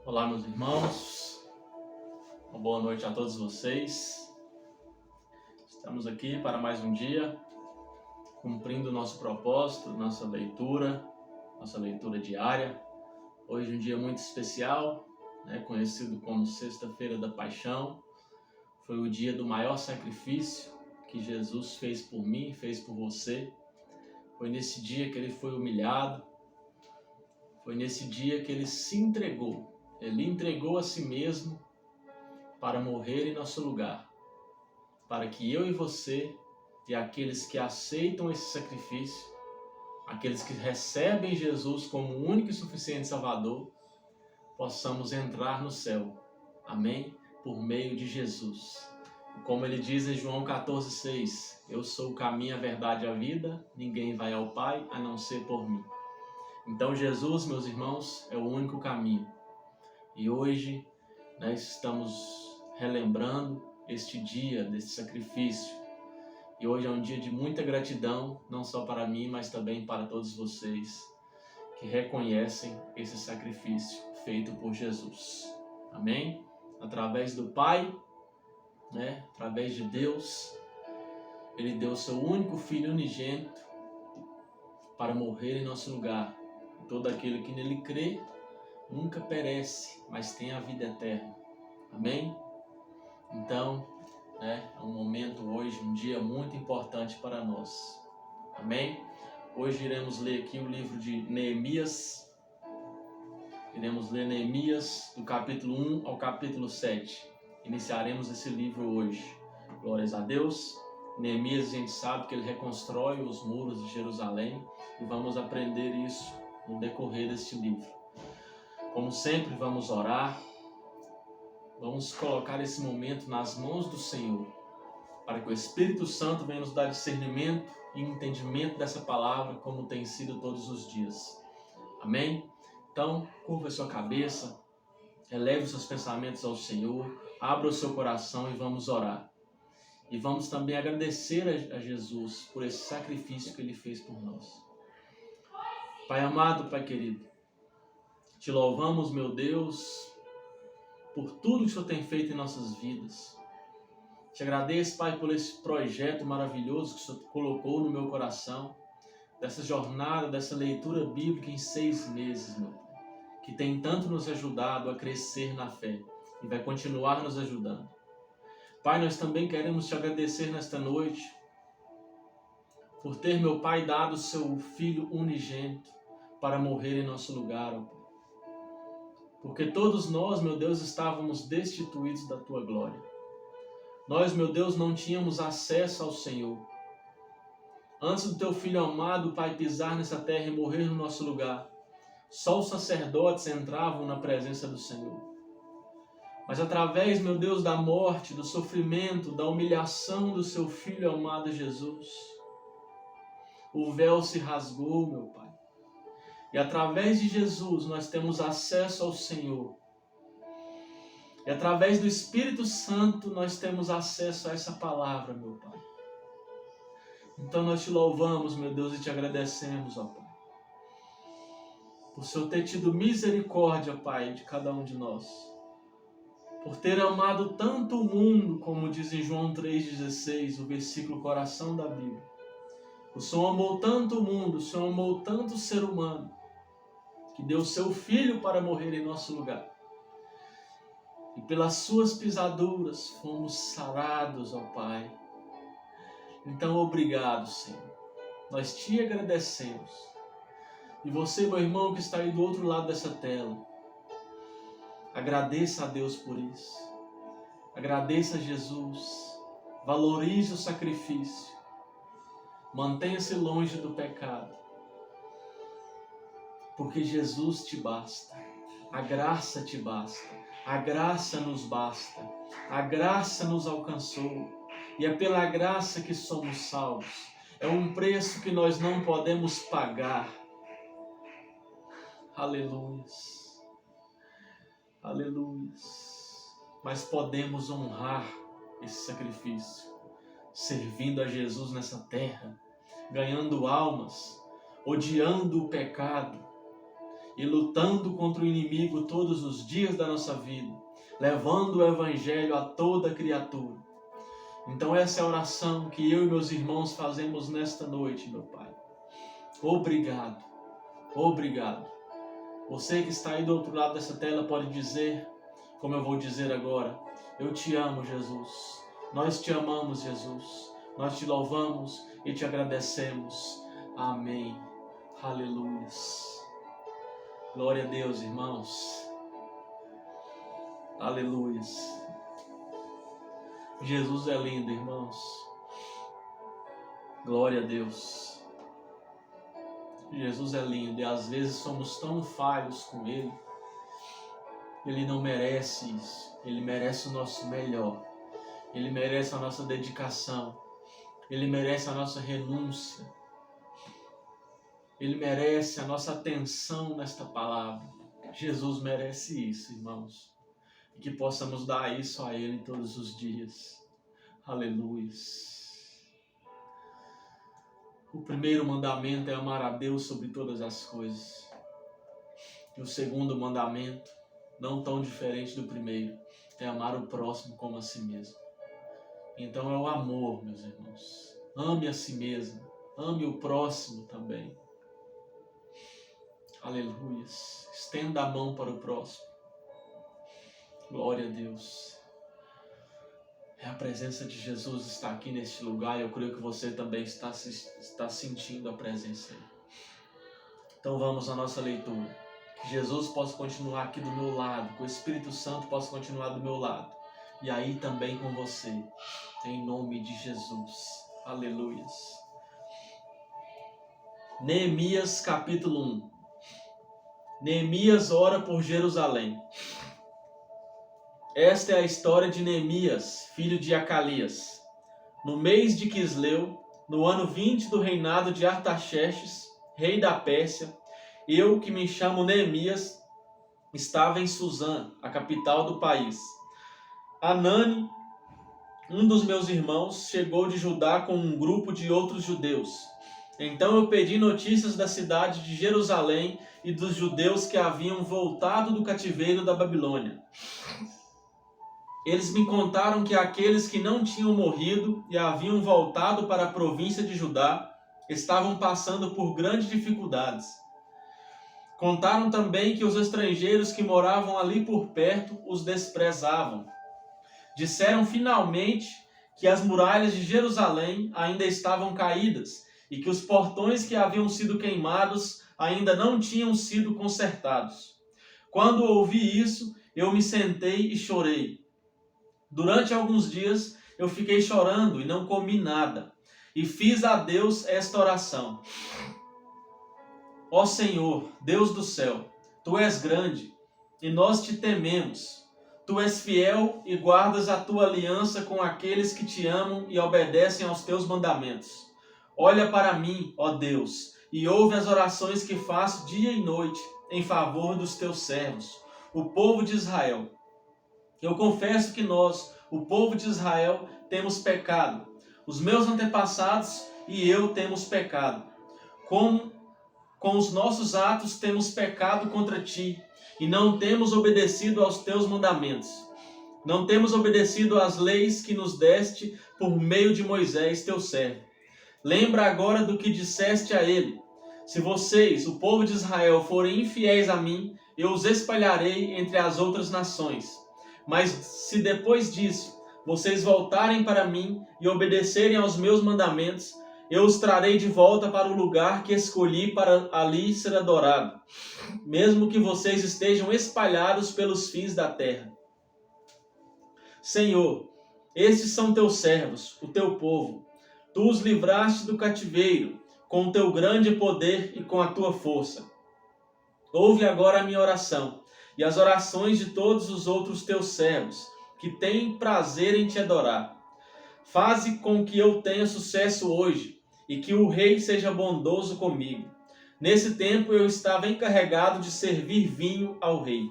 Olá, meus irmãos, uma boa noite a todos vocês. Estamos aqui para mais um dia, cumprindo o nosso propósito, nossa leitura diária. Hoje um dia muito especial, conhecido como Sexta-feira da Paixão. Foi o dia do maior sacrifício que Jesus fez por mim, fez por você. Foi nesse dia que ele foi humilhado, foi nesse dia que ele se entregou. Ele entregou a si mesmo para morrer em nosso lugar, para que eu e você e aqueles que aceitam esse sacrifício, aqueles que recebem Jesus como o único e suficiente Salvador, possamos entrar no céu. Amém? Por meio de Jesus. Como ele diz em João 14,6, eu sou o caminho, a verdade e a vida, ninguém vai ao Pai a não ser por mim. Então Jesus, meus irmãos, é o único caminho. E hoje nós estamos relembrando este dia desse sacrifício. E hoje é um dia de muita gratidão, não só para mim, mas também para todos vocês que reconhecem esse sacrifício feito por Jesus. Amém? Através do Pai, através de Deus, Ele deu o seu único Filho unigênito para morrer em nosso lugar. Todo aquele que nele crê nunca perece, mas tem a vida eterna. Amém? Então, é um momento hoje, um dia muito importante para nós. Amém? Hoje iremos ler aqui o livro de Neemias. Iremos ler Neemias do capítulo 1 ao capítulo 7. Iniciaremos esse livro hoje. Glórias a Deus. Neemias, a gente sabe que ele reconstrói os muros de Jerusalém e vamos aprender isso no decorrer deste livro. Como sempre, vamos orar. Vamos colocar esse momento nas mãos do Senhor, para que o Espírito Santo venha nos dar discernimento e entendimento dessa palavra, como tem sido todos os dias. Amém? Então, curva a sua cabeça, eleve os seus pensamentos ao Senhor, abra o seu coração e vamos orar. E vamos também agradecer a Jesus por esse sacrifício que Ele fez por nós. Pai amado, Pai querido, te louvamos, meu Deus, por tudo que o Senhor tem feito em nossas vidas. Te agradeço, Pai, por esse projeto maravilhoso que o Senhor colocou no meu coração, dessa jornada, dessa leitura bíblica em 6 meses, meu Pai, que tem tanto nos ajudado a crescer na fé e vai continuar nos ajudando. Pai, nós também queremos te agradecer nesta noite por ter, meu Pai, dado o seu Filho unigênito para morrer em nosso lugar, ó Pai. Porque todos nós, meu Deus, estávamos destituídos da Tua glória. Nós, meu Deus, não tínhamos acesso ao Senhor. Antes do Teu Filho amado, Pai, pisar nessa terra e morrer no nosso lugar, só os sacerdotes entravam na presença do Senhor. Mas através, meu Deus, da morte, do sofrimento, da humilhação do Seu Filho amado Jesus, o véu se rasgou, meu Pai. E através de Jesus nós temos acesso ao Senhor. E através do Espírito Santo nós temos acesso a essa palavra, meu Pai. Então nós te louvamos, meu Deus, e te agradecemos, ó Pai. Por Senhor ter tido misericórdia, Pai, de cada um de nós. Por ter amado tanto o mundo, como diz em João 3,16, o versículo coração da Bíblia. O Senhor amou tanto o mundo, o Senhor amou tanto o ser humano, que deu o seu Filho para morrer em nosso lugar. E pelas suas pisaduras fomos sarados, ó Pai. Então, obrigado, Senhor. Nós te agradecemos. E você, meu irmão, que está aí do outro lado dessa tela, agradeça a Deus por isso. Agradeça a Jesus. Valorize o sacrifício. Mantenha-se longe do pecado. Porque Jesus te basta. A graça te basta. A graça nos basta. A graça nos alcançou. E é pela graça que somos salvos. É um preço que nós não podemos pagar. Aleluia. Aleluia. Mas podemos honrar esse sacrifício, servindo a Jesus nessa terra, ganhando almas, odiando o pecado e lutando contra o inimigo todos os dias da nossa vida, levando o Evangelho a toda criatura. Então essa é a oração que eu e meus irmãos fazemos nesta noite, meu Pai. Obrigado, obrigado. Você que está aí do outro lado dessa tela pode dizer, como eu vou dizer agora: eu te amo, Jesus. Nós te amamos, Jesus. Nós te louvamos e te agradecemos. Amém. Aleluia. Glória a Deus, irmãos. Aleluia. Jesus é lindo, irmãos. Glória a Deus. Jesus é lindo e às vezes somos tão falhos com Ele. Ele não merece isso. Ele merece o nosso melhor. Ele merece a nossa dedicação. Ele merece a nossa renúncia. Ele merece a nossa atenção nesta palavra. Jesus merece isso, irmãos. E que possamos dar isso a Ele todos os dias. Aleluia. O primeiro mandamento é amar a Deus sobre todas as coisas. E o segundo mandamento, não tão diferente do primeiro, é amar o próximo como a si mesmo. Então é o amor, meus irmãos. Ame a si mesmo. Ame o próximo também. Aleluia. Estenda a mão para o próximo. Glória a Deus. A presença de Jesus está aqui neste lugar e eu creio que você também está sentindo a presença aí. Então vamos à nossa leitura. Que Jesus possa continuar aqui do meu lado, que o Espírito Santo possa continuar do meu lado. E aí também com você. Em nome de Jesus. Aleluia. Neemias capítulo 1. Neemias ora por Jerusalém. Esta é a história de Neemias, filho de Acalias. No mês de Quisleu, no ano 20 do reinado de Artaxerxes, rei da Pérsia, eu, que me chamo Neemias, estava em Suzã, a capital do país. Anani, um dos meus irmãos, chegou de Judá com um grupo de outros judeus. Então eu pedi notícias da cidade de Jerusalém e dos judeus que haviam voltado do cativeiro da Babilônia. Eles me contaram que aqueles que não tinham morrido e haviam voltado para a província de Judá estavam passando por grandes dificuldades. Contaram também que os estrangeiros que moravam ali por perto os desprezavam. Disseram finalmente que as muralhas de Jerusalém ainda estavam caídas e que os portões que haviam sido queimados ainda não tinham sido consertados. Quando ouvi isso, eu me sentei e chorei. Durante alguns dias eu fiquei chorando e não comi nada, e fiz a Deus esta oração: Ó Senhor, Deus do céu, Tu és grande, e nós te tememos. Tu és fiel e guardas a Tua aliança com aqueles que te amam e obedecem aos Teus mandamentos. Olha para mim, ó Deus, e ouve as orações que faço dia e noite em favor dos Teus servos, o povo de Israel. Eu confesso que nós, o povo de Israel, temos pecado. Os meus antepassados e eu temos pecado. Com os nossos atos temos pecado contra Ti e não temos obedecido aos Teus mandamentos. Não temos obedecido às leis que nos deste por meio de Moisés, Teu servo. Lembra agora do que disseste a ele: se vocês, o povo de Israel, forem infiéis a mim, eu os espalharei entre as outras nações. Mas se depois disso vocês voltarem para mim e obedecerem aos meus mandamentos, eu os trarei de volta para o lugar que escolhi para ali ser adorado, mesmo que vocês estejam espalhados pelos fins da terra. Senhor, estes são teus servos, o teu povo. Tu os livraste do cativeiro, com o teu grande poder e com a tua força. Ouve agora a minha oração e as orações de todos os outros teus servos, que têm prazer em te adorar. Faze com que eu tenha sucesso hoje e que o rei seja bondoso comigo. Nesse tempo eu estava encarregado de servir vinho ao rei.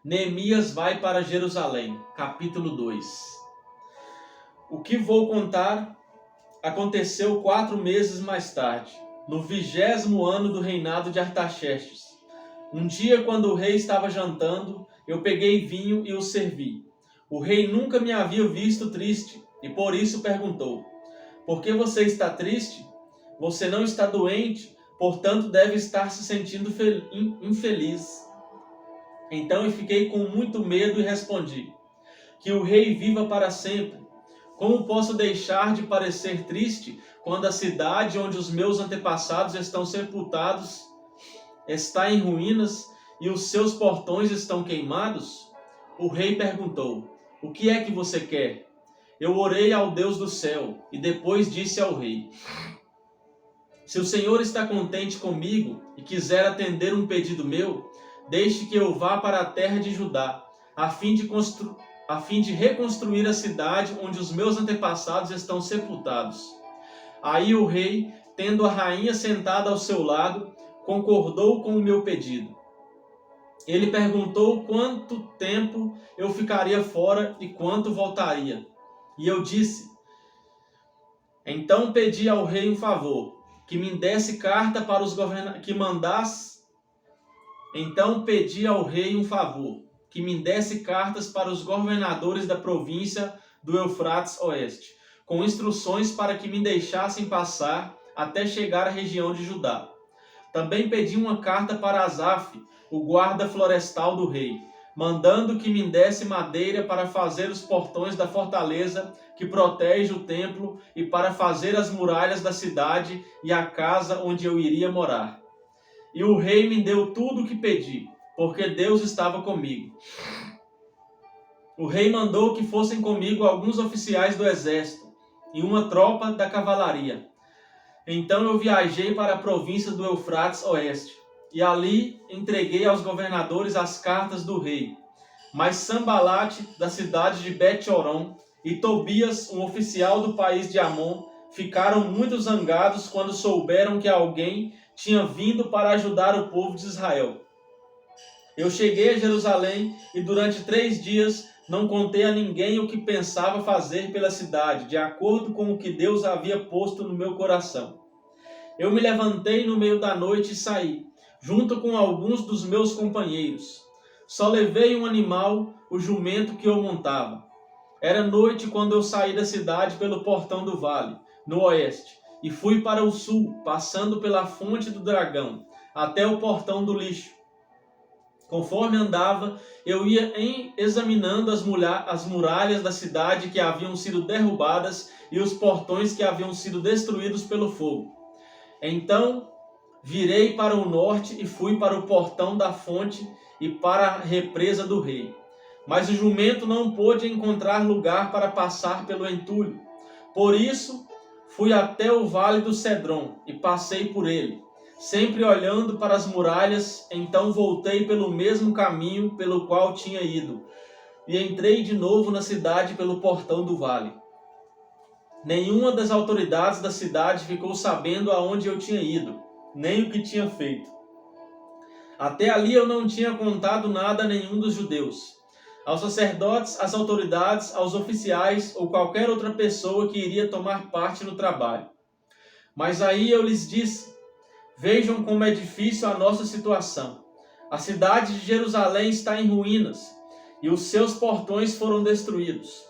Neemias vai para Jerusalém, capítulo 2. O que vou contar aconteceu 4 meses mais tarde. no 20º ano do reinado de Artaxerxes. Um dia, quando o rei estava jantando, eu peguei vinho e o servi. O rei nunca me havia visto triste e por isso perguntou: por que você está triste? Você não está doente, portanto deve estar se sentindo infeliz. Então eu fiquei com muito medo e respondi: que o rei viva para sempre. Como posso deixar de parecer triste quando a cidade onde os meus antepassados estão sepultados está em ruínas e os seus portões estão queimados? O rei perguntou: o que é que você quer? Eu orei ao Deus do céu e depois disse ao rei: se o Senhor está contente comigo e quiser atender um pedido meu, deixe que eu vá para a terra de Judá, a fim de reconstruir a cidade onde os meus antepassados estão sepultados. Aí o rei, tendo a rainha sentada ao seu lado, concordou com o meu pedido. Ele perguntou quanto tempo eu ficaria fora e quanto voltaria. E eu disse: então pedi ao rei um favor, que me desse carta para os cartas para os governadores da província do Eufrates Oeste, com instruções para que me deixassem passar até chegar à região de Judá. Também pedi uma carta para Asaf, o guarda florestal do rei, mandando que me desse madeira para fazer os portões da fortaleza que protege o templo e para fazer as muralhas da cidade e a casa onde eu iria morar. E o rei me deu tudo o que pedi, porque Deus estava comigo. O rei mandou que fossem comigo alguns oficiais do exército e uma tropa da cavalaria. Então eu viajei para a província do Eufrates Oeste, e ali entreguei aos governadores as cartas do rei. Mas Sambalate, da cidade de Bet-Horon, e Tobias, um oficial do país de Amon, ficaram muito zangados quando souberam que alguém tinha vindo para ajudar o povo de Israel. Eu cheguei a Jerusalém e durante 3 dias não contei a ninguém o que pensava fazer pela cidade, de acordo com o que Deus havia posto no meu coração. Eu me levantei no meio da noite e saí, junto com alguns dos meus companheiros. Só levei um animal, o jumento que eu montava. Era noite quando eu saí da cidade pelo portão do vale, no oeste, e fui para o sul, passando pela fonte do dragão, até o portão do lixo. Conforme andava, eu ia examinando as muralhas da cidade que haviam sido derrubadas e os portões que haviam sido destruídos pelo fogo. Então virei para o norte e fui para o portão da fonte e para a represa do rei. Mas o jumento não pôde encontrar lugar para passar pelo entulho. Por isso fui até o vale do Cedron e passei por ele, sempre olhando para as muralhas. Então voltei pelo mesmo caminho pelo qual tinha ido e entrei de novo na cidade pelo portão do vale. Nenhuma das autoridades da cidade ficou sabendo aonde eu tinha ido, nem o que tinha feito. Até ali eu não tinha contado nada a nenhum dos judeus, aos sacerdotes, às autoridades, aos oficiais ou qualquer outra pessoa que iria tomar parte no trabalho. Mas aí eu lhes disse: vejam como é difícil a nossa situação. A cidade de Jerusalém está em ruínas e os seus portões foram destruídos.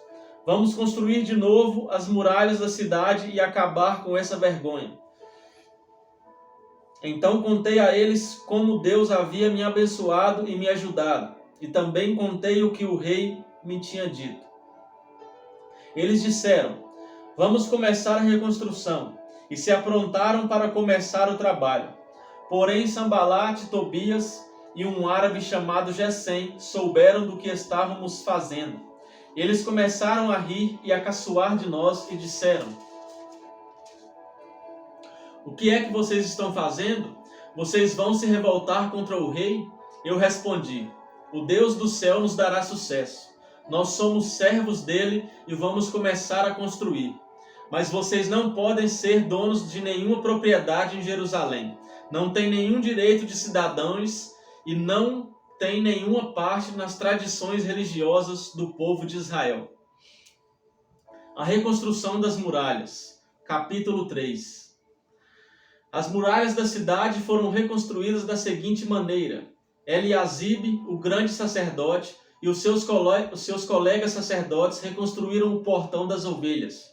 Vamos construir de novo as muralhas da cidade e acabar com essa vergonha. Então contei a eles como Deus havia me abençoado e me ajudado, e também contei o que o rei me tinha dito. Eles disseram: vamos começar a reconstrução, e se aprontaram para começar o trabalho. Porém Sambalate, Tobias e um árabe chamado Gesem souberam do que estávamos fazendo. Eles começaram a rir e a caçoar de nós e disseram: o que é que vocês estão fazendo? Vocês vão se revoltar contra o rei? Eu respondi: o Deus do céu nos dará sucesso. Nós somos servos dele e vamos começar a construir. Mas vocês não podem ser donos de nenhuma propriedade em Jerusalém. Não têm nenhum direito de cidadãos e não têm nenhuma parte nas tradições religiosas do povo de Israel. A reconstrução das muralhas. Capítulo 3. As muralhas da cidade foram reconstruídas da seguinte maneira: Eliasibe, o grande sacerdote, e os seus colegas sacerdotes reconstruíram o portão das ovelhas.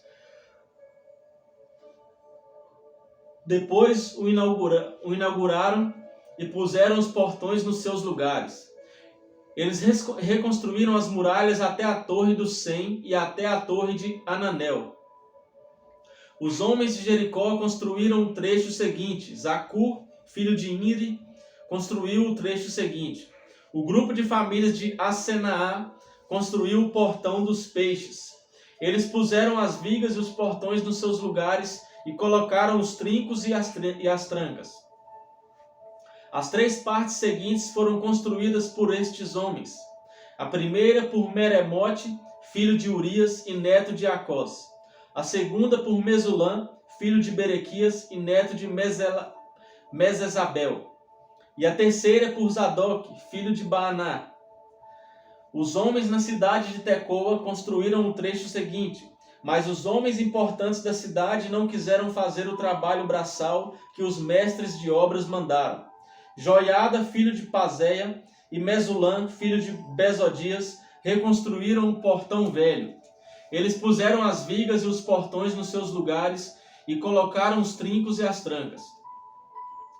Depois o inauguraram e puseram os portões nos seus lugares. Eles reconstruíram as muralhas até a Torre do Sem e até a Torre de Ananel. Os homens de Jericó construíram o trecho seguinte. Zacur, filho de Imri, construiu o trecho seguinte. O grupo de famílias de Asenaá construiu o portão dos peixes. Eles puseram as vigas e os portões nos seus lugares e colocaram os trincos e as trancas. As 3 partes seguintes foram construídas por estes homens. A primeira por Meremote, filho de Urias e neto de Acós. A segunda por Mesulã, filho de Berequias e neto de Mesesabel. E a terceira por Zadok, filho de Baaná. Os homens na cidade de Tecoa construíram o trecho seguinte, mas os homens importantes da cidade não quiseram fazer o trabalho braçal que os mestres de obras mandaram. Joiada, filho de Pazéia, e Mesulã, filho de Besodias, reconstruíram o portão velho. Eles puseram as vigas e os portões nos seus lugares e colocaram os trincos e as trancas.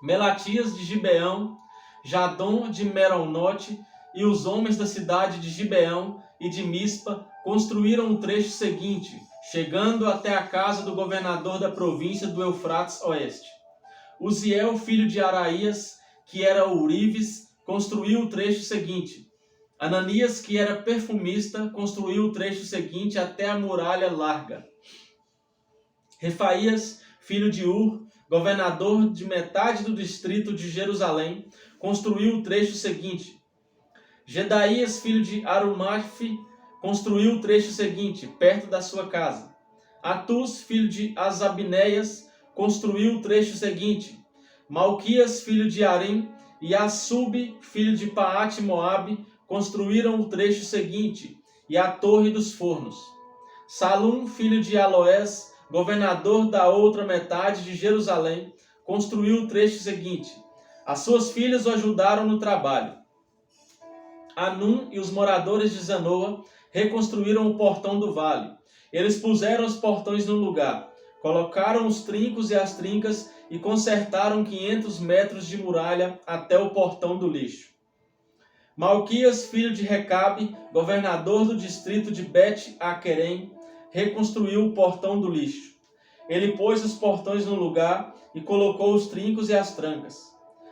Melatias de Gibeão, Jadom de Meronote e os homens da cidade de Gibeão e de Mispa construíram o trecho seguinte, chegando até a casa do governador da província do Eufrates Oeste. Uziel, filho de Araías, que era ourives, construiu o trecho seguinte. Ananias, que era perfumista, construiu o trecho seguinte até a muralha larga. Refaías, filho de Ur, governador de metade do distrito de Jerusalém, construiu o trecho seguinte. Gedaías, filho de Arumafe, construiu o trecho seguinte, perto da sua casa. Atus, filho de Azabineias, construiu o trecho seguinte. Malquias, filho de Arim, e Assub, filho de Paate-Moabe, construíram o trecho seguinte, e a Torre dos Fornos. Salum, filho de Aloés, governador da outra metade de Jerusalém, construiu o trecho seguinte. As suas filhas o ajudaram no trabalho. Anum e os moradores de Zanoa reconstruíram o portão do vale. Eles puseram os portões no lugar, colocaram os trincos e as trincas e consertaram 500 metros de muralha até o portão do lixo. Malquias, filho de Recabe, governador do distrito de Bet-Aquerem, reconstruiu o portão do lixo. Ele pôs os portões no lugar e colocou os trincos e as trancas.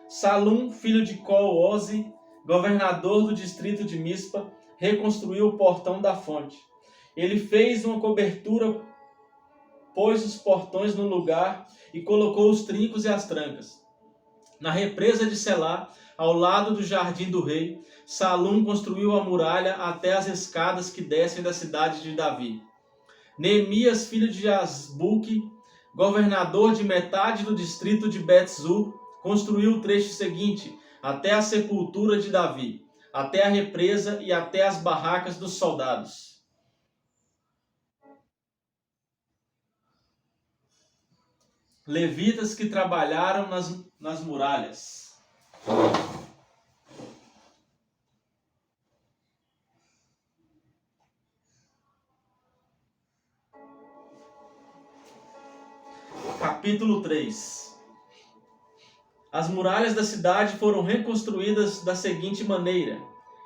Salum, filho de Col-Oze, governador do distrito de Mispa, reconstruiu o portão da fonte. Ele fez uma cobertura, pôs os portões no lugar e colocou os trincos e as trancas. Na represa de Selá, ao lado do jardim do rei, Salum construiu a muralha até as escadas que descem da cidade de Davi. Neemias, filho de Asbuque, governador de metade do distrito de Bet-Zur, construiu o trecho seguinte, até a sepultura de Davi, até a represa e até as barracas dos soldados. Levitas que trabalharam nas muralhas. Capítulo 3. As muralhas da cidade foram reconstruídas da seguinte maneira.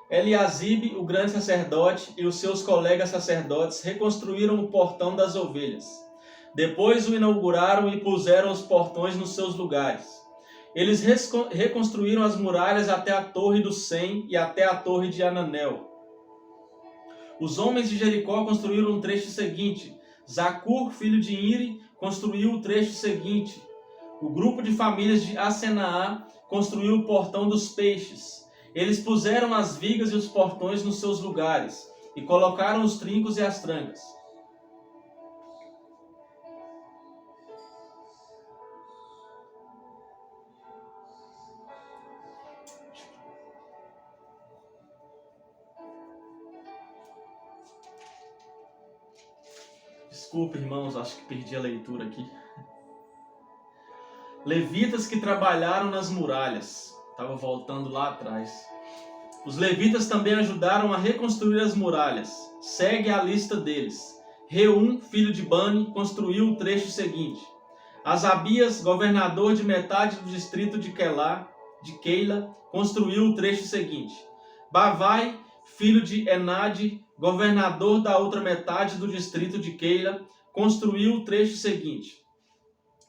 Eliasibe, o grande sacerdote, e os seus colegas sacerdotes reconstruíram o portão das ovelhas. Depois o inauguraram e puseram os portões nos seus lugares. Eles reconstruíram as muralhas até a Torre do Sem e até a Torre de Ananel. Os homens de Jericó construíram um trecho seguinte. Zacur, filho de Imri, construiu o trecho seguinte. O grupo de famílias de Asenaá construiu o portão dos peixes. Eles puseram as vigas e os portões nos seus lugares e colocaram os trincos e as trancas. Desculpe, irmãos, acho que perdi a leitura aqui. levitas que trabalharam nas muralhas. Estava voltando lá atrás. Os levitas também ajudaram a reconstruir as muralhas. Segue a lista deles. Reum, filho de Bani, construiu o trecho seguinte. Asabias, governador de metade do distrito de Keila, construiu o trecho seguinte. Bavai, filho de Enade, governador da outra metade do distrito de Keila, construiu o trecho seguinte.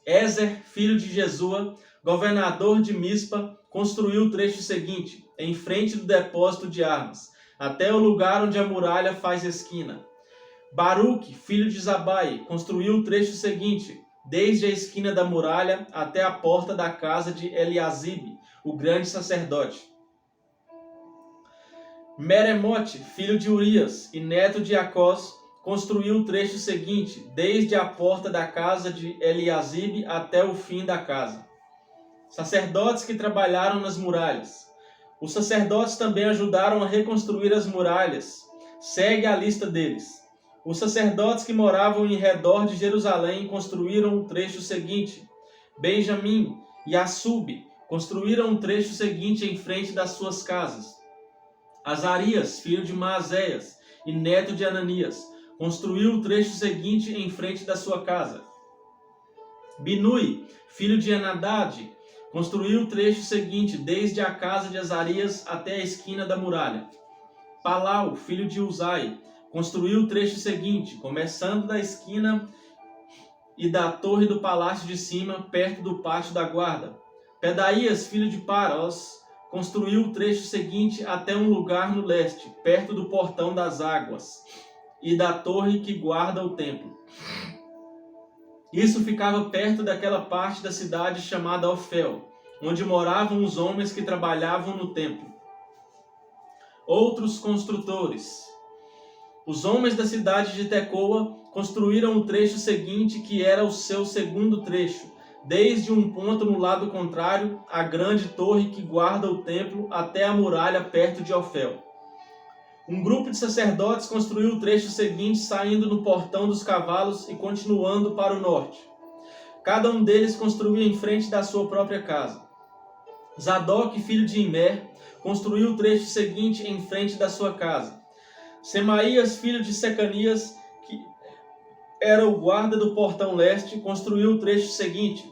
Ezer, filho de Jesua, governador de Mispa, construiu o trecho seguinte, em frente do depósito de armas, até o lugar onde a muralha faz esquina. Baruque, filho de Zabai, construiu o trecho seguinte, desde a esquina da muralha até a porta da casa de Eliasibe, o grande sacerdote. Meremote, filho de Urias e neto de Acós, construiu o trecho seguinte, desde a porta da casa de Eliasibe até o fim da casa. Sacerdotes que trabalharam nas muralhas. Os sacerdotes também ajudaram a reconstruir as muralhas. Segue a lista deles. Os sacerdotes que moravam em redor de Jerusalém construíram o trecho seguinte. Benjamim e Assub construíram o trecho seguinte em frente das suas casas. Azarias, filho de Maazéias e neto de Ananias, construiu o trecho seguinte em frente da sua casa. Binui, filho de Henadad, construiu o trecho seguinte desde a casa de Azarias até a esquina da muralha. Palau, filho de Uzai, construiu o trecho seguinte, começando da esquina e da torre do palácio de cima, perto do pátio da guarda. Pedaías, filho de Parós, construiu o trecho seguinte até um lugar no leste, perto do portão das águas e da torre que guarda o templo. Isso ficava perto daquela parte da cidade chamada Ofel, onde moravam os homens que trabalhavam no templo. Outros construtores. Os homens da cidade de Tecoa construíram o trecho seguinte, que era o seu segundo trecho, desde um ponto no lado contrário à grande torre que guarda o templo até a muralha perto de Ofel. Um grupo de sacerdotes construiu o trecho seguinte, saindo no portão dos cavalos e continuando para o norte. Cada um deles construiu em frente da sua própria casa. Zadok, filho de Imer, construiu o trecho seguinte em frente da sua casa. Semaías, filho de Secanias, que era o guarda do portão leste, construiu o trecho seguinte.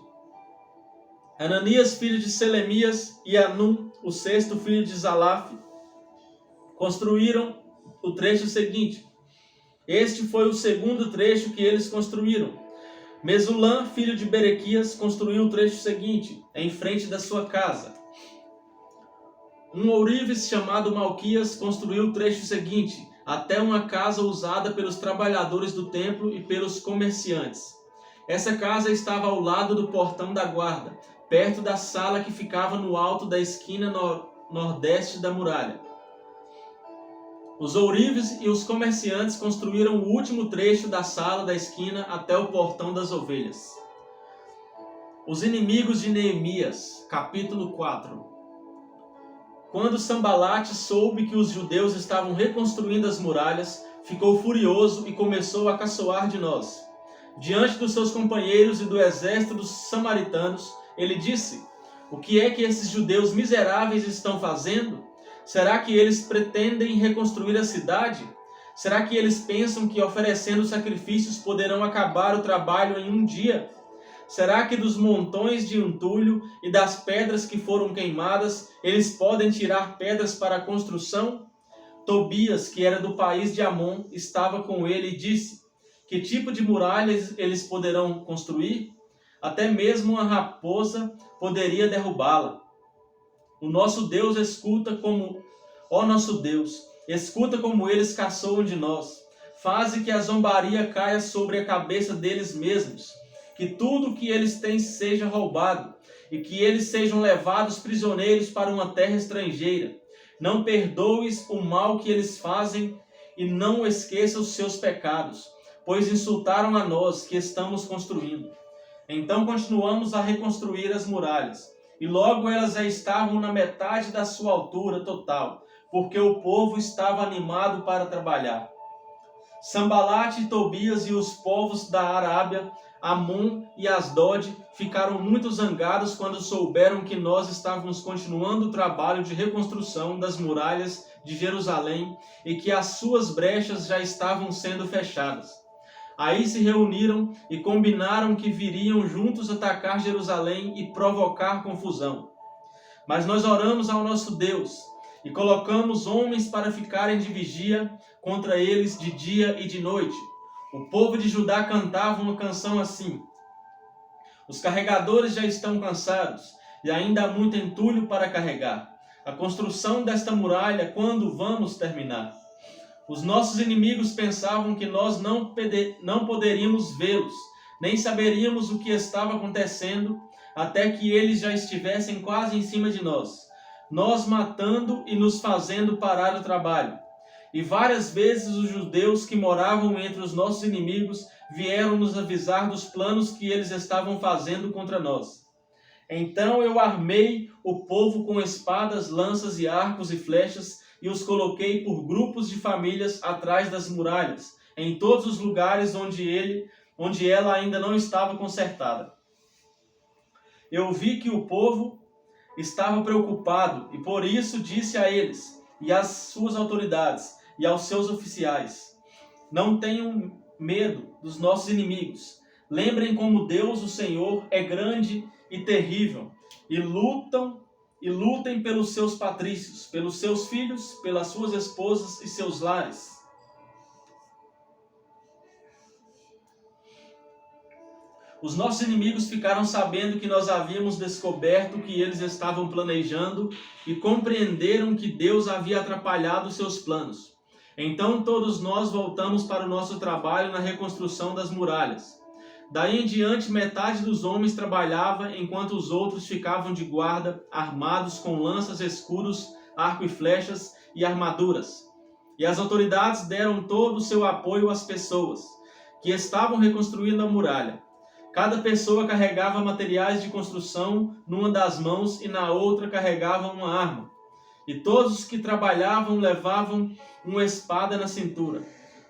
Ananias, filho de Selemias, e Anum, o sexto filho de Zalaf, construíram o trecho seguinte. Este foi o segundo trecho que eles construíram. Mesulã, filho de Berequias, construiu o trecho seguinte, em frente da sua casa. Um ourives chamado Malquias construiu o trecho seguinte, até uma casa usada pelos trabalhadores do templo e pelos comerciantes. Essa casa estava ao lado do portão da guarda, perto da sala que ficava no alto da esquina nordeste da muralha. Os ourives e os comerciantes construíram o último trecho da sala da esquina até o portão das ovelhas. Os inimigos de Neemias, capítulo 4. Quando Sambalate soube que os judeus estavam reconstruindo as muralhas, ficou furioso e começou a caçoar de nós. Diante dos seus companheiros e do exército dos samaritanos, ele disse: "O que é que esses judeus miseráveis estão fazendo? Será que eles pretendem reconstruir a cidade? Será que eles pensam que oferecendo sacrifícios poderão acabar o trabalho em um dia? Será que dos montões de entulho e das pedras que foram queimadas, eles podem tirar pedras para a construção?" Tobias, que era do país de Amon, estava com ele e disse: "Que tipo de muralhas eles poderão construir? Até mesmo uma raposa poderia derrubá-la. O nosso Deus escuta como... Ó nosso Deus, escuta como eles caçoam de nós. Faze que a zombaria caia sobre a cabeça deles mesmos. Que tudo o que eles têm seja roubado, e que eles sejam levados prisioneiros para uma terra estrangeira. Não perdoes o mal que eles fazem, e não esqueça os seus pecados, pois insultaram a nós que estamos construindo." Então continuamos a reconstruir as muralhas, e logo elas já estavam na metade da sua altura total, porque o povo estava animado para trabalhar. Sambalate e Tobias e os povos da Arábia, Amon e Asdod ficaram muito zangados quando souberam que nós estávamos continuando o trabalho de reconstrução das muralhas de Jerusalém e que as suas brechas já estavam sendo fechadas. Aí se reuniram e combinaram que viriam juntos atacar Jerusalém e provocar confusão. Mas nós oramos ao nosso Deus e colocamos homens para ficarem de vigia contra eles de dia e de noite. O povo de Judá cantava uma canção assim: os carregadores já estão cansados e ainda há muito entulho para carregar. A construção desta muralha, quando vamos terminar? Os nossos inimigos pensavam que nós não poderíamos vê-los, nem saberíamos o que estava acontecendo, até que eles já estivessem quase em cima de nós, nós matando e nos fazendo parar o trabalho. E várias vezes os judeus que moravam entre os nossos inimigos vieram nos avisar dos planos que eles estavam fazendo contra nós. Então eu armei o povo com espadas, lanças e arcos e flechas e os coloquei por grupos de famílias atrás das muralhas, em todos os lugares onde ela ainda não estava consertada. Eu vi que o povo estava preocupado e por isso disse a eles e às suas autoridades e aos seus oficiais: não tenham medo dos nossos inimigos. Lembrem como Deus, o Senhor, é grande e terrível, e lutem pelos seus patrícios, pelos seus filhos, pelas suas esposas e seus lares. Os nossos inimigos ficaram sabendo que nós havíamos descoberto o que eles estavam planejando e compreenderam que Deus havia atrapalhado seus planos. Então todos nós voltamos para o nosso trabalho na reconstrução das muralhas. Daí em diante, metade dos homens trabalhava, enquanto os outros ficavam de guarda, armados com lanças, escudos, arco e flechas e armaduras. E as autoridades deram todo o seu apoio às pessoas que estavam reconstruindo a muralha. Cada pessoa carregava materiais de construção numa das mãos e na outra carregava uma arma. E todos os que trabalhavam levavam uma espada na cintura.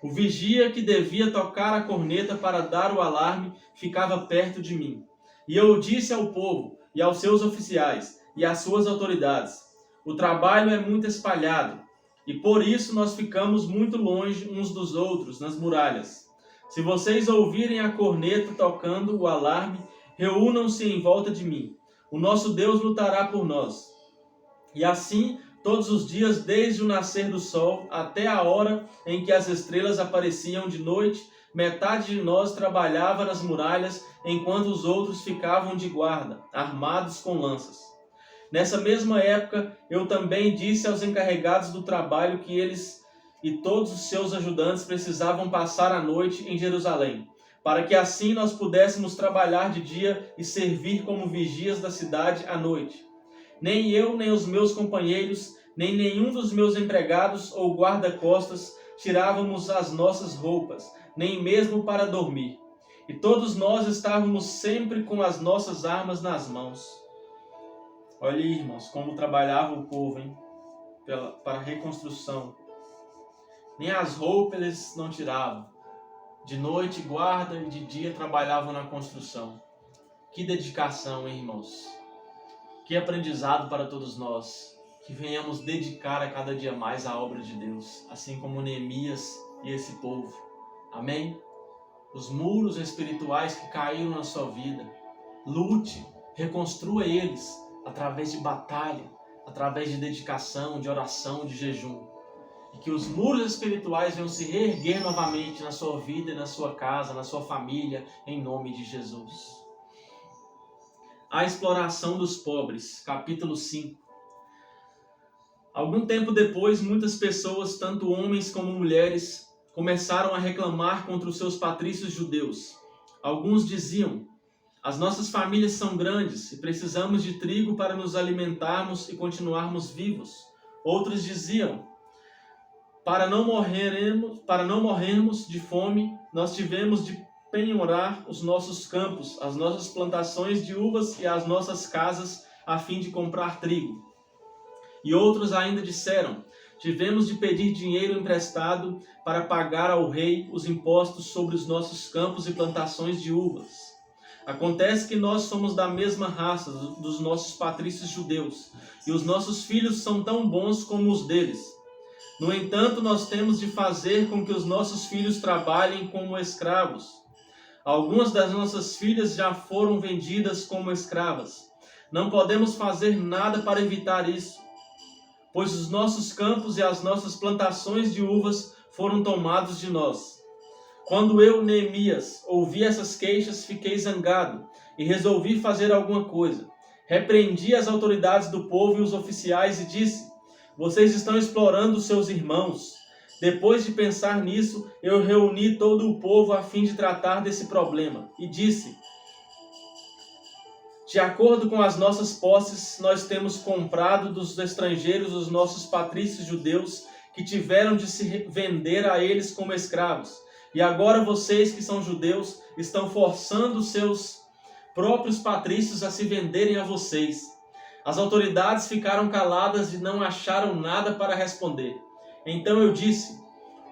O vigia que devia tocar a corneta para dar o alarme ficava perto de mim. E eu disse ao povo e aos seus oficiais e às suas autoridades: o trabalho é muito espalhado e por isso nós ficamos muito longe uns dos outros nas muralhas. Se vocês ouvirem a corneta tocando o alarme, reúnam-se em volta de mim. O nosso Deus lutará por nós. E assim, todos os dias, desde o nascer do sol até a hora em que as estrelas apareciam de noite, metade de nós trabalhava nas muralhas, enquanto os outros ficavam de guarda, armados com lanças. Nessa mesma época, eu também disse aos encarregados do trabalho que eles e todos os seus ajudantes precisavam passar a noite em Jerusalém, para que assim nós pudéssemos trabalhar de dia e servir como vigias da cidade à noite. Nem eu, nem os meus companheiros, nem nenhum dos meus empregados ou guarda-costas tirávamos as nossas roupas, nem mesmo para dormir. E todos nós estávamos sempre com as nossas armas nas mãos. Olha aí, irmãos, como trabalhava o povo, hein? Para a reconstrução. Nem as roupas eles não tiravam. De noite guarda e de dia trabalhavam na construção. Que dedicação, hein, irmãos? Que aprendizado para todos nós. Que venhamos dedicar a cada dia mais a obra de Deus, assim como Neemias e esse povo. Amém? Os muros espirituais que caíram na sua vida, lute, reconstrua eles através de batalha, através de dedicação, de oração, de jejum. E que os muros espirituais venham se reerguer novamente na sua vida e na sua casa, na sua família, em nome de Jesus. A exploração dos pobres, capítulo 5. Algum tempo depois, muitas pessoas, tanto homens como mulheres, começaram a reclamar contra os seus patrícios judeus. Alguns diziam: as nossas famílias são grandes e precisamos de trigo para nos alimentarmos e continuarmos vivos. Outros diziam: para não morrermos de fome, nós tivemos de penhorar os nossos campos, as nossas plantações de uvas e as nossas casas, a fim de comprar trigo. E outros ainda disseram: tivemos de pedir dinheiro emprestado para pagar ao rei os impostos sobre os nossos campos e plantações de uvas. Acontece que nós somos da mesma raça dos nossos patrícios judeus, e os nossos filhos são tão bons como os deles. No entanto, nós temos de fazer com que os nossos filhos trabalhem como escravos. Algumas das nossas filhas já foram vendidas como escravas. Não podemos fazer nada para evitar isso, pois os nossos campos e as nossas plantações de uvas foram tomados de nós. Quando eu, Neemias, ouvi essas queixas, fiquei zangado e resolvi fazer alguma coisa. Repreendi as autoridades do povo e os oficiais e disse: vocês estão explorando seus irmãos. Depois de pensar nisso, eu reuni todo o povo a fim de tratar desse problema e disse: de acordo com as nossas posses, nós temos comprado dos estrangeiros os nossos patrícios judeus que tiveram de se vender a eles como escravos. E agora vocês que são judeus estão forçando seus próprios patrícios a se venderem a vocês. As autoridades ficaram caladas e não acharam nada para responder. Então eu disse: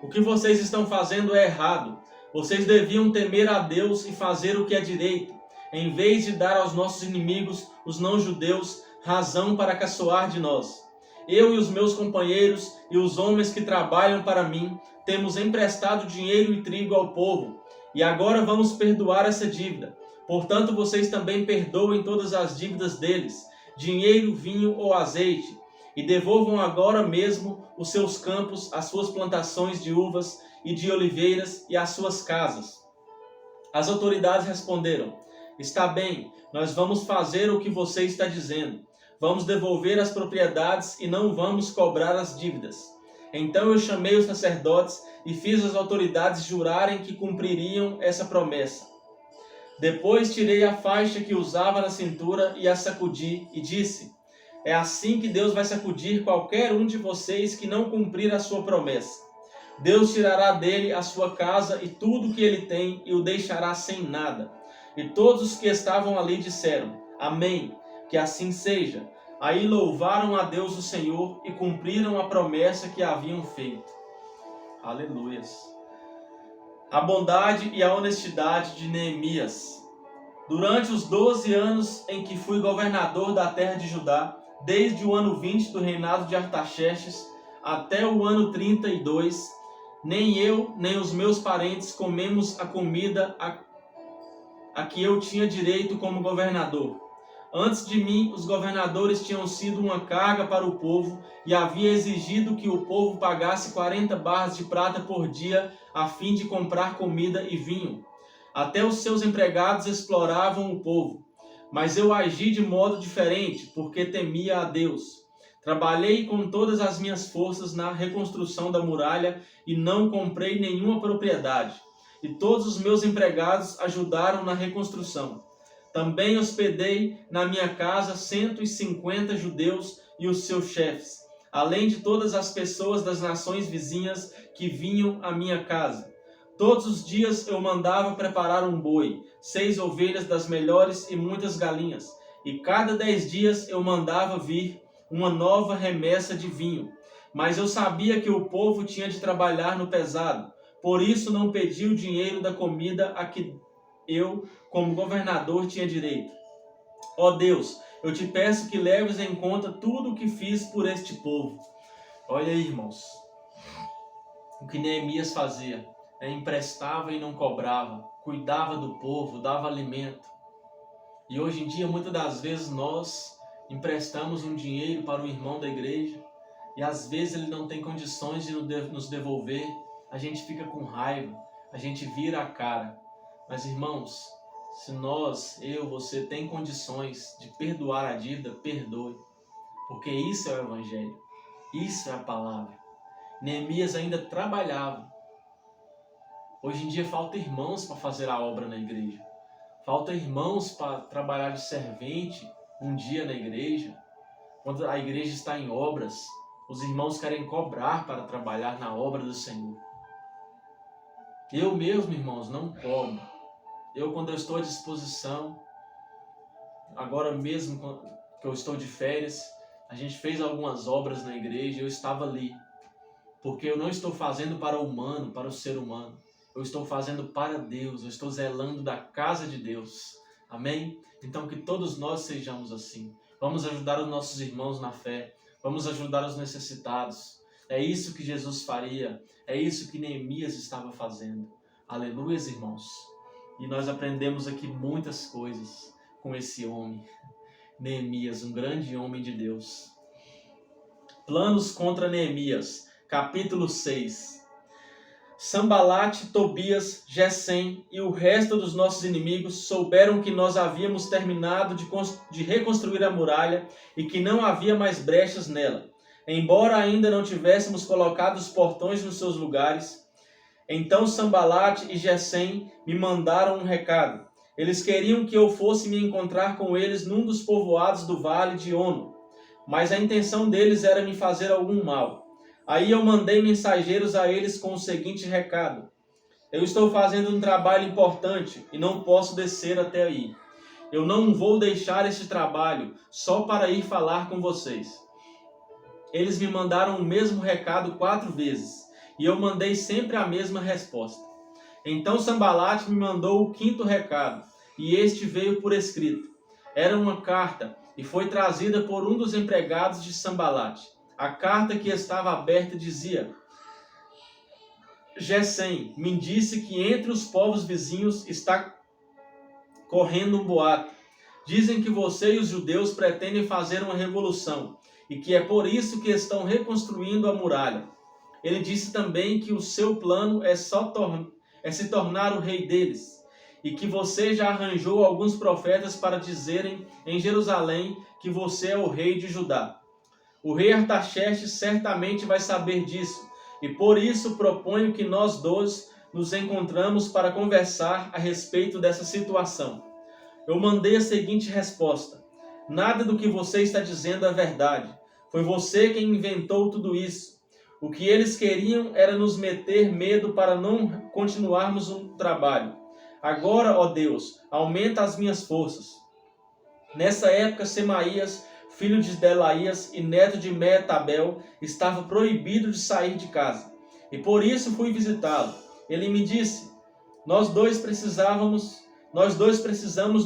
o que vocês estão fazendo é errado. Vocês deviam temer a Deus e fazer o que é direito, em vez de dar aos nossos inimigos, os não-judeus, razão para caçoar de nós. Eu e os meus companheiros e os homens que trabalham para mim temos emprestado dinheiro e trigo ao povo, e agora vamos perdoar essa dívida. Portanto, vocês também perdoem todas as dívidas deles, dinheiro, vinho ou azeite, e devolvam agora mesmo os seus campos, as suas plantações de uvas e de oliveiras e as suas casas. As autoridades responderam: está bem, nós vamos fazer o que você está dizendo. Vamos devolver as propriedades e não vamos cobrar as dívidas. Então eu chamei os sacerdotes e fiz as autoridades jurarem que cumpririam essa promessa. Depois tirei a faixa que usava na cintura e a sacudi e disse: é assim que Deus vai sacudir qualquer um de vocês que não cumprir a sua promessa. Deus tirará dele a sua casa e tudo que ele tem e o deixará sem nada. E todos os que estavam ali disseram: amém, que assim seja. Aí louvaram a Deus o Senhor e cumpriram a promessa que haviam feito. Aleluias. A bondade e a honestidade de Neemias. Durante os 12 anos em que fui governador da terra de Judá, desde o ano 20 do reinado de Artaxerxes até o ano 32, nem eu nem os meus parentes comemos a comida a que eu tinha direito como governador. Antes de mim, os governadores tinham sido uma carga para o povo e havia exigido que o povo pagasse 40 barras de prata por dia a fim de comprar comida e vinho. Até os seus empregados exploravam o povo. Mas eu agi de modo diferente, porque temia a Deus. Trabalhei com todas as minhas forças na reconstrução da muralha e não comprei nenhuma propriedade. E todos os meus empregados ajudaram na reconstrução. Também hospedei na minha casa 150 judeus e os seus chefes, além de todas as pessoas das nações vizinhas que vinham à minha casa. Todos os dias eu mandava preparar um boi, 6 ovelhas das melhores e muitas galinhas. E cada 10 dias eu mandava vir uma nova remessa de vinho. Mas eu sabia que o povo tinha de trabalhar no pesado. Por isso não pedi o dinheiro da comida a que eu, como governador, tinha direito. Ó Deus, eu te peço que leves em conta tudo o que fiz por este povo. Olha aí, irmãos, o que Neemias fazia. Emprestava e não cobrava, cuidava do povo, dava alimento. E hoje em dia, muitas das vezes, nós emprestamos um dinheiro para o irmão da igreja e às vezes ele não tem condições de nos devolver. A gente fica com raiva, a gente vira a cara. Mas, irmãos, se você tem condições de perdoar a dívida, perdoe. Porque isso é o Evangelho. Isso é a palavra. Neemias ainda trabalhava. Hoje em dia falta irmãos para fazer a obra na igreja. Falta irmãos para trabalhar de servente um dia na igreja. Quando a igreja está em obras, os irmãos querem cobrar para trabalhar na obra do Senhor. Eu mesmo, irmãos, não cobro. Quando eu estou à disposição, agora mesmo que eu estou de férias, a gente fez algumas obras na igreja, eu estava ali. Porque eu não estou fazendo para o humano, para o ser humano. Eu estou fazendo para Deus, eu estou zelando da casa de Deus. Amém? Então que todos nós sejamos assim. Vamos ajudar os nossos irmãos na fé. Vamos ajudar os necessitados. É isso que Jesus faria. É isso que Neemias estava fazendo. Aleluia, irmãos. E nós aprendemos aqui muitas coisas com esse homem. Neemias, um grande homem de Deus. Planos contra Neemias. Capítulo 6. Sanbalate, Tobias, Gesem e o resto dos nossos inimigos souberam que nós havíamos terminado de reconstruir a muralha e que não havia mais brechas nela, embora ainda não tivéssemos colocado os portões nos seus lugares. Então Sanbalate e Gesem me mandaram um recado. Eles queriam que eu fosse me encontrar com eles num dos povoados do vale de Ono, mas a intenção deles era me fazer algum mal. Aí eu mandei mensageiros a eles com o seguinte recado: eu estou fazendo um trabalho importante e não posso descer até aí. Eu não vou deixar este trabalho só para ir falar com vocês. Eles me mandaram o mesmo recado 4 vezes e eu mandei sempre a mesma resposta. Então Sanbalate me mandou o 5º recado e este veio por escrito. Era uma carta e foi trazida por um dos empregados de Sanbalate. A carta que estava aberta dizia: Gesem me disse que entre os povos vizinhos está correndo um boato. Dizem que você e os judeus pretendem fazer uma revolução e que é por isso que estão reconstruindo a muralha. Ele disse também que o seu plano é se tornar o rei deles e que você já arranjou alguns profetas para dizerem em Jerusalém que você é o rei de Judá. O rei Artaxerxes certamente vai saber disso, e por isso proponho que nós dois nos encontramos para conversar a respeito dessa situação. Eu mandei a seguinte resposta: nada do que você está dizendo é verdade. Foi você quem inventou tudo isso. O que eles queriam era nos meter medo para não continuarmos o trabalho. Agora, ó Deus, aumenta as minhas forças. Nessa época, Semaías, filho de Delaías e neto de Meetabel, estava proibido de sair de casa. E por isso fui visitá-lo. Ele me disse: nós dois precisamos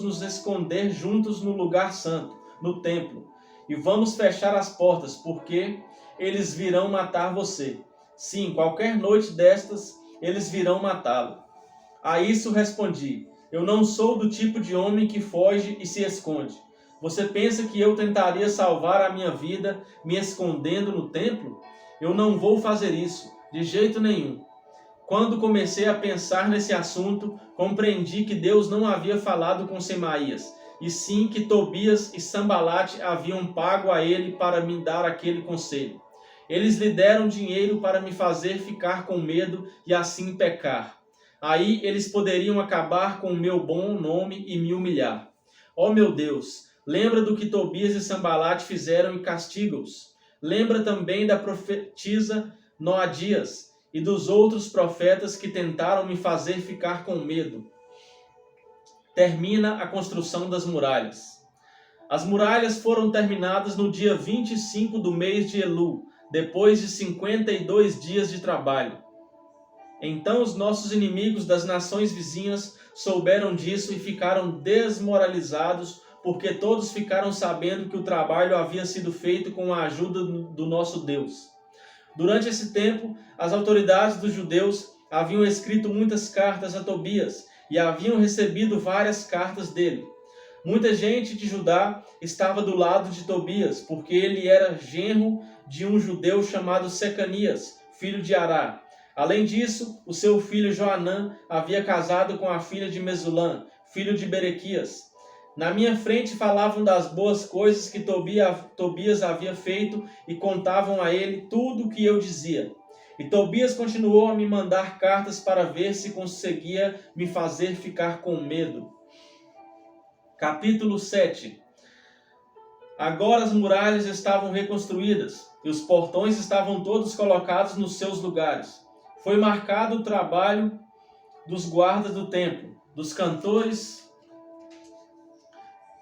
nos esconder juntos no lugar santo, no templo. E vamos fechar as portas, porque eles virão matar você. Sim, qualquer noite destas, eles virão matá-lo. A isso respondi: eu não sou do tipo de homem que foge e se esconde. Você pensa que eu tentaria salvar a minha vida me escondendo no templo? Eu não vou fazer isso, de jeito nenhum. Quando comecei a pensar nesse assunto, compreendi que Deus não havia falado com Semaías, e sim que Tobias e Sanbalate haviam pago a ele para me dar aquele conselho. Eles lhe deram dinheiro para me fazer ficar com medo e assim pecar. Aí eles poderiam acabar com o meu bom nome e me humilhar. Ó meu Deus! Lembra do que Tobias e Sanbalate fizeram e castiga-os. Lembra também da profetisa Noadias e dos outros profetas que tentaram me fazer ficar com medo. Termina a construção das muralhas. As muralhas foram terminadas no dia 25 do mês de Elu, depois de 52 dias de trabalho. Então os nossos inimigos das nações vizinhas souberam disso e ficaram desmoralizados, porque todos ficaram sabendo que o trabalho havia sido feito com a ajuda do nosso Deus. Durante esse tempo, as autoridades dos judeus haviam escrito muitas cartas a Tobias e haviam recebido várias cartas dele. Muita gente de Judá estava do lado de Tobias, porque ele era genro de um judeu chamado Secanias, filho de Ará. Além disso, o seu filho Joanã havia casado com a filha de Mesulã, filho de Berequias. Na minha frente falavam das boas coisas que Tobias havia feito e contavam a ele tudo o que eu dizia. E Tobias continuou a me mandar cartas para ver se conseguia me fazer ficar com medo. Capítulo 7. Agora as muralhas estavam reconstruídas e os portões estavam todos colocados nos seus lugares. Foi marcado o trabalho dos guardas do templo, dos cantores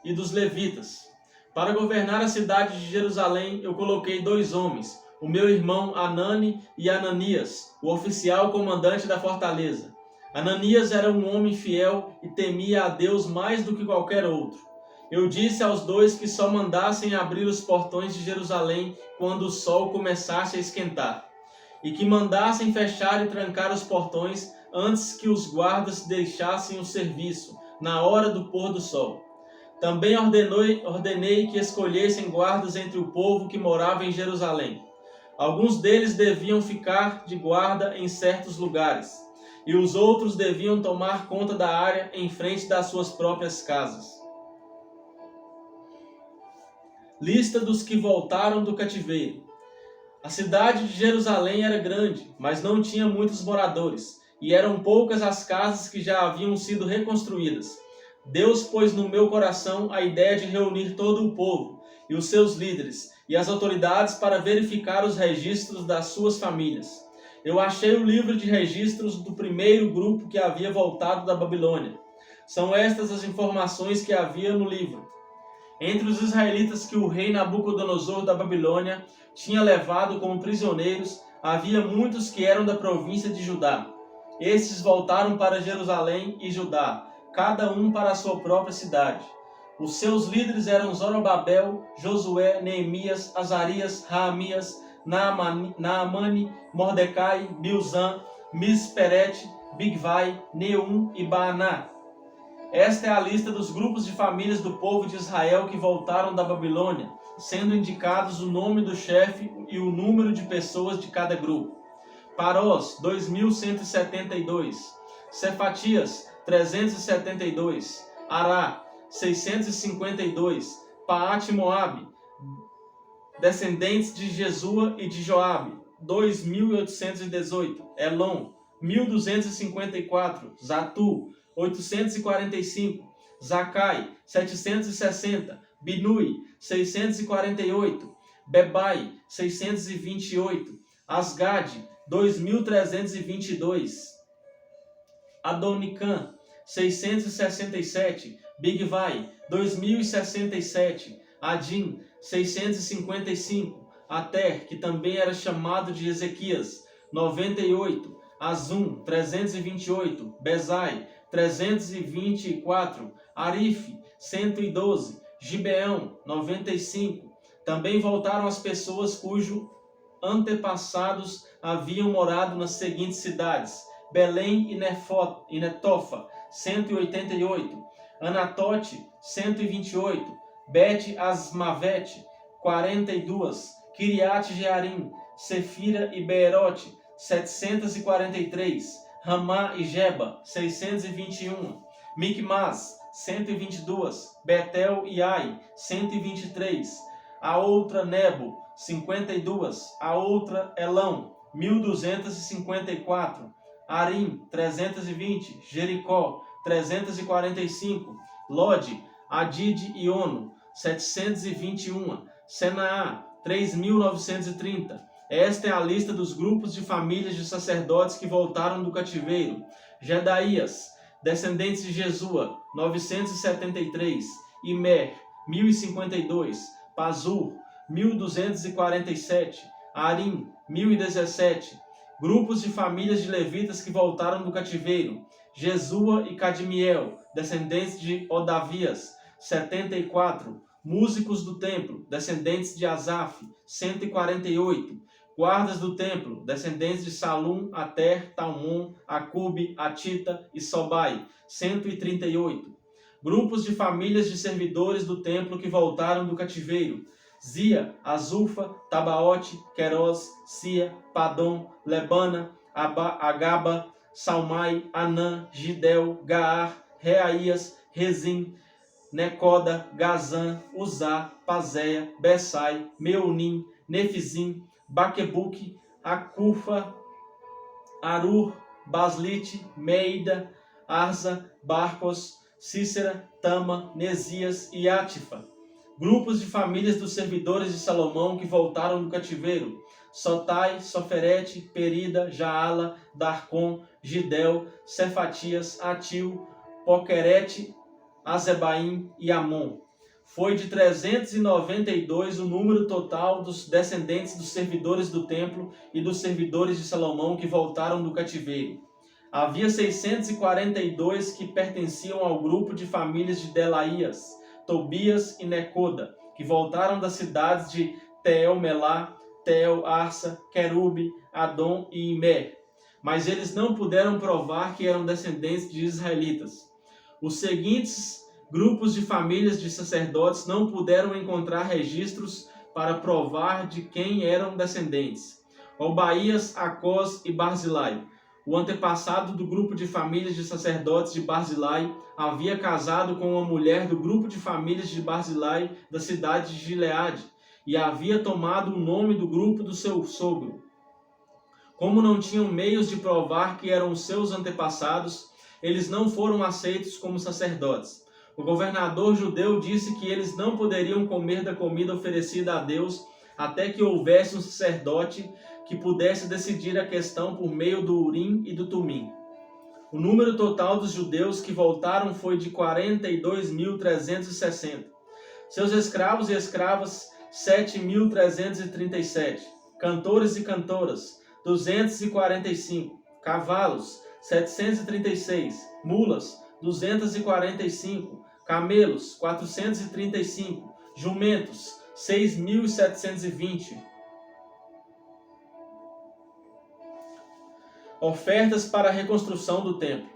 e dos levitas. Para governar a cidade de Jerusalém, eu coloquei 2 homens, o meu irmão Anani e Ananias, o oficial comandante da fortaleza. Ananias era um homem fiel e temia a Deus mais do que qualquer outro. Eu disse aos dois que só mandassem abrir os portões de Jerusalém quando o sol começasse a esquentar, e que mandassem fechar e trancar os portões antes que os guardas deixassem o serviço, na hora do pôr do sol. Também ordenei que escolhessem guardas entre o povo que morava em Jerusalém. Alguns deles deviam ficar de guarda em certos lugares, e os outros deviam tomar conta da área em frente das suas próprias casas. Lista dos que voltaram do cativeiro. A cidade de Jerusalém era grande, mas não tinha muitos moradores, e eram poucas as casas que já haviam sido reconstruídas. Deus pôs no meu coração a ideia de reunir todo o povo, e os seus líderes, e as autoridades para verificar os registros das suas famílias. Eu achei o livro de registros do primeiro grupo que havia voltado da Babilônia. São estas as informações que havia no livro. Entre os israelitas que o rei Nabucodonosor da Babilônia tinha levado como prisioneiros, havia muitos que eram da província de Judá. Estes voltaram para Jerusalém e Judá, cada um para a sua própria cidade. Os seus líderes eram Zorobabel, Josué, Neemias, Azarias, Raamias, Naamani, Mordecai, Bilzan, Misperete, Bigvai, Neum e Baaná. Esta é a lista dos grupos de famílias do povo de Israel que voltaram da Babilônia, sendo indicados o nome do chefe e o número de pessoas de cada grupo. Parós, 2.172. Cefatias, 372. Ará, 652. Paate-Moabe, descendentes de Jesua e de Joabe, 2.818. Elon, 1.254. Zatu, 845. Zacai, 760. Binui, 648. Bebai, 628. Asgade, 2.322. Adonicã, 667. Bigvai, 2.067. Adim, 655. Ater, que também era chamado de Ezequias, 98. Azum, 328. Bezai, 324. Arife, 112. Gibeão, 95. Também voltaram as pessoas cujos antepassados haviam morado nas seguintes cidades: Belém e Netofa, 188. Anatote, 128. Bet-Asmavete, 42. Kiriat Jearim, Sefira e Beerote, 743. Ramá e Geba, 621. Micmas, 122. Betel e Ai, 123. A outra Nebo, 52. A outra Elão, 1254. Arim, 320. Jericó, 345. Lode, Adide e Ono, 721. Senaá, 3.930. Esta é a lista dos grupos de famílias de sacerdotes que voltaram do cativeiro. Jedaías, descendentes de Jesua, 973. Imer, 1052. Pazur, 1247. Arim, 1017. Grupos de famílias de levitas que voltaram do cativeiro. Jesua e Cadmiel, descendentes de Odavias, 74. Músicos do templo, descendentes de Asaf, 148. Guardas do templo, descendentes de Salum, Ater, Talmon, Acube, Atita e Sobai, 138. Grupos de famílias de servidores do templo que voltaram do cativeiro. Zia, Azufa, Tabaote, Queros, Sia, Padom, Lebana, Agaba, Salmai, Anã, Gidel, Gaar, Reaías, Rezim, Necoda, Gazã, Uzá, Pazéia, Bessai, Meunim, Nefizim, Baquebuque, Acufa, Arur, Baslite, Meida, Arza, Barcos, Cícera, Tama, Nesias e Atifa. Grupos de famílias dos servidores de Salomão que voltaram do cativeiro: Sotai, Soferete, Perida, Jaala, Darcon, Gidel, Cefatias, Atil, Poquerete, Azebaim e Amon. Foi de 392 o número total dos descendentes dos servidores do templo e dos servidores de Salomão que voltaram do cativeiro. Havia 642 que pertenciam ao grupo de famílias de Delaías, Tobias e Necoda, que voltaram das cidades de Tel-Melá, Tel-Arsa, Querube, Adom e Imer. Mas eles não puderam provar que eram descendentes de israelitas. Os seguintes grupos de famílias de sacerdotes não puderam encontrar registros para provar de quem eram descendentes. Obaías, Acós e Barzilai. O antepassado do grupo de famílias de sacerdotes de Barzilai havia casado com uma mulher do grupo de famílias de Barzilai da cidade de Gileade e havia tomado o nome do grupo do seu sogro. Como não tinham meios de provar que eram seus antepassados, eles não foram aceitos como sacerdotes. O governador judeu disse que eles não poderiam comer da comida oferecida a Deus até que houvesse um sacerdote que pudesse decidir a questão por meio do Urim e do Tumim. O número total dos judeus que voltaram foi de 42.360. Seus escravos e escravas, 7.337. Cantores e cantoras, 245. Cavalos, 736. Mulas, 245. Camelos, 435. Jumentos, 6.720. Ofertas para a reconstrução do templo.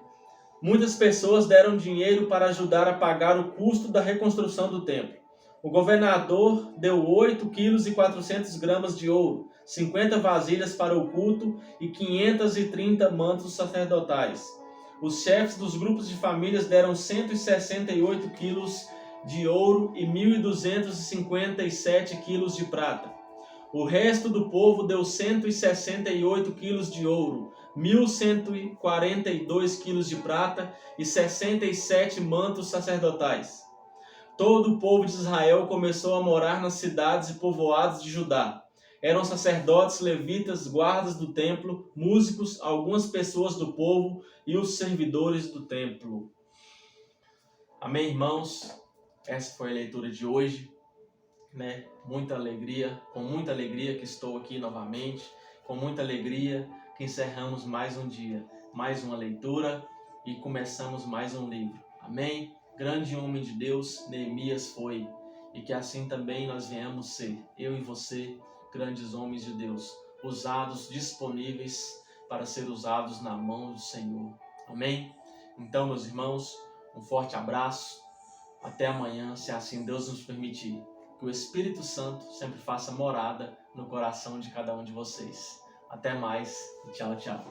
Muitas pessoas deram dinheiro para ajudar a pagar o custo da reconstrução do templo. O governador deu 8,4 kg de ouro, 50 vasilhas para o culto e 530 mantos sacerdotais. Os chefes dos grupos de famílias deram 168 quilos de ouro e 1.257 quilos de prata. O resto do povo deu 168 quilos de ouro, 1.142 quilos de prata e 67 mantos sacerdotais. Todo o povo de Israel começou a morar nas cidades e povoados de Judá. Eram sacerdotes, levitas, guardas do templo, músicos, algumas pessoas do povo e os servidores do templo. Amém, irmãos? Essa foi a leitura de hoje, né? Muita alegria, com muita alegria que estou aqui novamente, com muita alegria que encerramos mais um dia, mais uma leitura e começamos mais um livro. Amém? Grande homem de Deus, Neemias foi, e que assim também nós venhamos ser, eu e você, grandes homens de Deus, usados, disponíveis para ser usados na mão do Senhor. Amém? Então, meus irmãos, um forte abraço. Até amanhã, se assim Deus nos permitir. Que o Espírito Santo sempre faça morada no coração de cada um de vocês. Até mais e tchau, tchau.